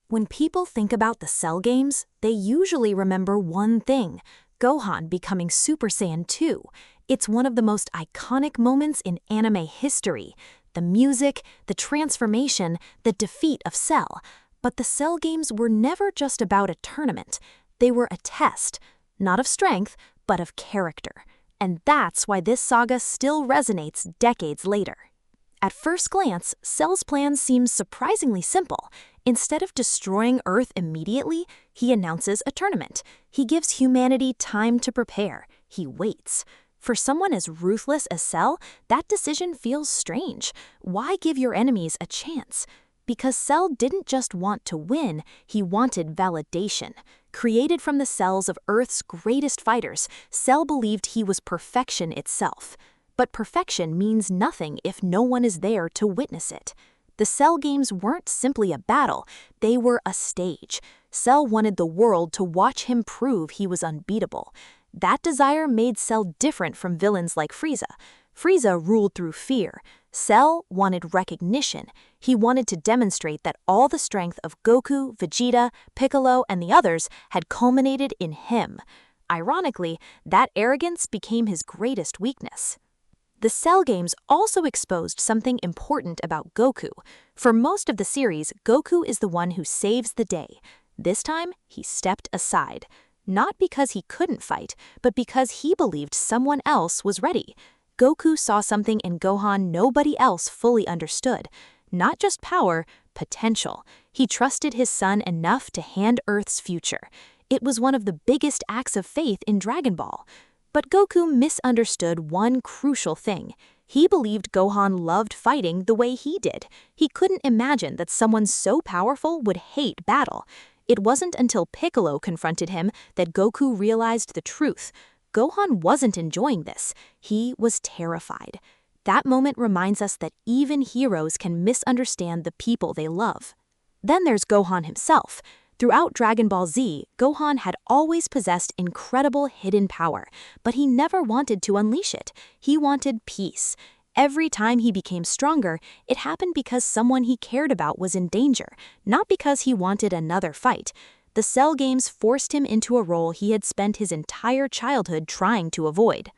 When people think about the Cell games, they usually remember one thing: Gohan becoming Super Saiyan 2. It's one of the most iconic moments in anime history. The music, the transformation, the defeat of Cell. But the Cell games were never just about a tournament. They were a test, not of strength, but of character. And that's why this saga still resonates decades later. At first glance, Cell's plan seems surprisingly simple. Instead of destroying Earth immediately, he announces a tournament. He gives humanity time to prepare. He waits. For someone as ruthless as Cell, that decision feels strange. Why give your enemies a chance? Because Cell didn't just want to win, he wanted validation. Created from the cells of Earth's greatest fighters, Cell believed he was perfection itself. But perfection means nothing if no one is there to witness it. The Cell games weren't simply a battle, they were a stage. Cell wanted the world to watch him prove he was unbeatable. That desire made Cell different from villains like Frieza. Frieza ruled through fear. Cell wanted recognition. He wanted to demonstrate that all the strength of Goku, Vegeta, Piccolo, and the others had culminated in him. Ironically, that arrogance became his greatest weakness. The Cell games also exposed something important about Goku. For most of the series, Goku is the one who saves the day. This time, he stepped aside. Not because he couldn't fight, but because he believed someone else was ready. Goku saw something in Gohan nobody else fully understood. Not just power, potential. He trusted his son enough to hand Earth's future. It was one of the biggest acts of faith in Dragon Ball. But Goku misunderstood one crucial thing. He believed Gohan loved fighting the way he did. He couldn't imagine that someone so powerful would hate battle. It wasn't until Piccolo confronted him that Goku realized the truth. Gohan wasn't enjoying this. He was terrified. That moment reminds us that even heroes can misunderstand the people they love. Then there's Gohan himself. Throughout Dragon Ball Z, Gohan had always possessed incredible hidden power, but he never wanted to unleash it. He wanted peace. Every time he became stronger, it happened because someone he cared about was in danger, not because he wanted another fight. The Cell games forced him into a role he had spent his entire childhood trying to avoid.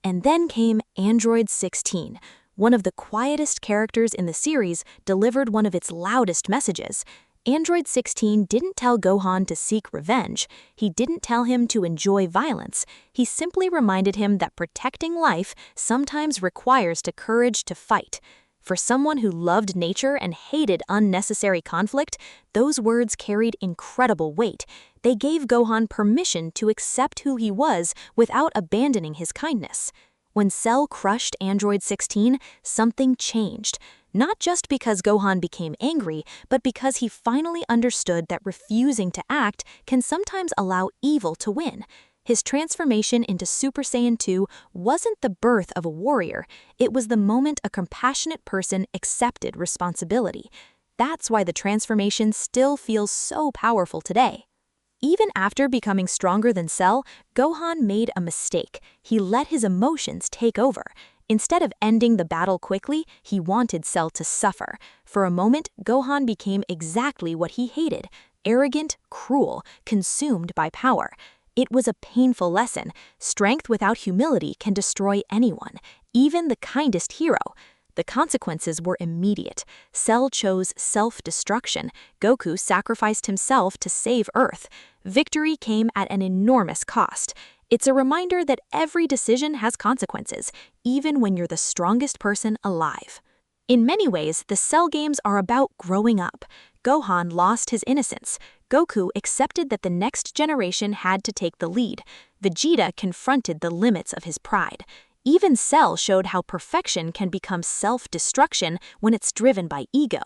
And then came Android 16. One of the quietest characters in the series delivered one of its loudest messages. Android 16 didn't tell Gohan to seek revenge. He didn't tell him to enjoy violence. He simply reminded him that protecting life sometimes requires the courage to fight. For someone who loved nature and hated unnecessary conflict, those words carried incredible weight. They gave Gohan permission to accept who he was without abandoning his kindness. When Cell crushed Android 16, something changed. Not just because Gohan became angry, but because he finally understood that refusing to act can sometimes allow evil to win. His transformation into Super Saiyan 2 wasn't the birth of a warrior. It was the moment a compassionate person accepted responsibility. That's why the transformation still feels so powerful today. Even after becoming stronger than Cell, Gohan made a mistake. He let his emotions take over. Instead of ending the battle quickly, he wanted Cell to suffer. For a moment, Gohan became exactly what he hated: arrogant, cruel, consumed by power. It was a painful lesson. Strength without humility can destroy anyone, even the kindest hero. The consequences were immediate. Cell chose self-destruction. Goku sacrificed himself to save Earth. Victory came at an enormous cost. It's a reminder that every decision has consequences, even when you're the strongest person alive. In many ways, the Cell games are about growing up. Gohan lost his innocence. Goku accepted that the next generation had to take the lead. Vegeta confronted the limits of his pride. Even Cell showed how perfection can become self-destruction when it's driven by ego.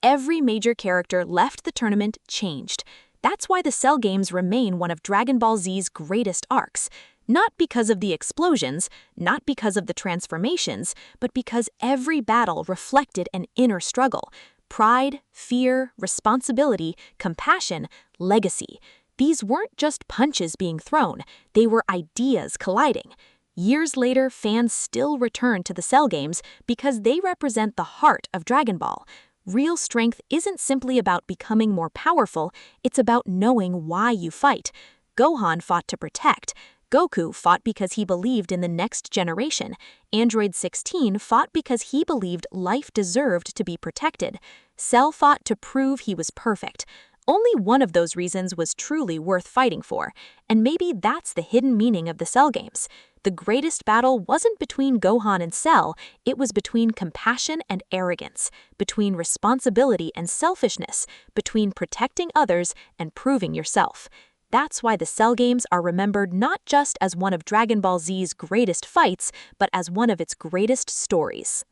Every major character left the tournament changed. That's why the Cell games remain one of Dragon Ball Z's greatest arcs. Not because of the explosions, not because of the transformations, but because every battle reflected an inner struggle. Pride, fear, responsibility, compassion, legacy. These weren't just punches being thrown, they were ideas colliding. Years later, fans still return to the Cell games because they represent the heart of Dragon Ball. Real strength isn't simply about becoming more powerful, it's about knowing why you fight. Gohan fought to protect. Goku fought because he believed in the next generation. Android 16 fought because he believed life deserved to be protected. Cell fought to prove he was perfect. Only one of those reasons was truly worth fighting for, and maybe that's the hidden meaning of the Cell games. The greatest battle wasn't between Gohan and Cell, it was between compassion and arrogance, between responsibility and selfishness, between protecting others and proving yourself. That's why the Cell games are remembered not just as one of Dragon Ball Z's greatest fights, but as one of its greatest stories.